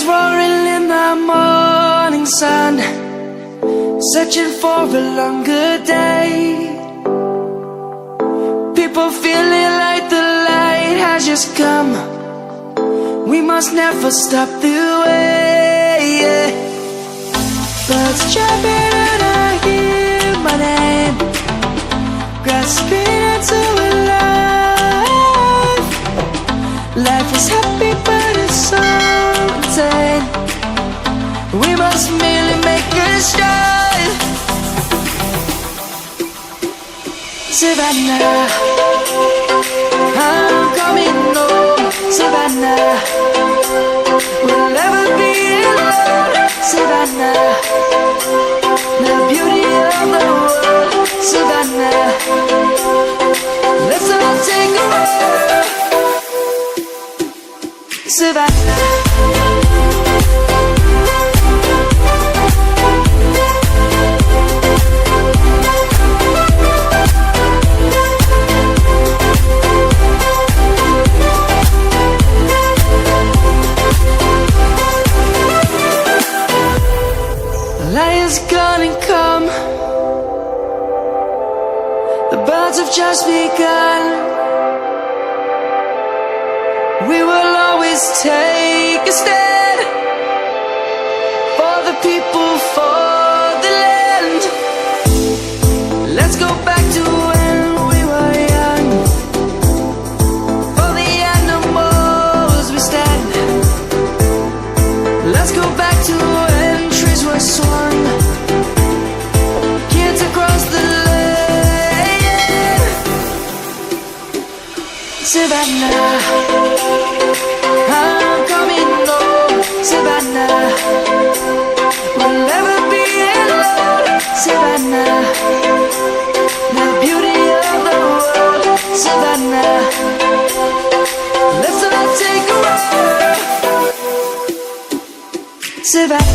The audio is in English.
roaring in the morning sun, searching for a longer day. People feeling like the light has just come. We must never stop the way, yeah. Birds chirping and I hear my name, grasping into a life. Life is happy but it's so insane. We must merely make a start. Savannah, I'm coming home. Savannah, we'll never be alone. Savannah, the beauty of the world. Savannah, let's all take a ride. Savannah. Lion's gonna come. The birds have just begun. We will always take a stand for the people, for the land. Let's go back to when we were young. For the animals we stand. Let's go back to when trees were swung. Kids across the land. Savannah, I'm coming home. Savannah, we'll never be alone. Savannah, the beauty of the world. Savannah, let's all take a ride. Savannah.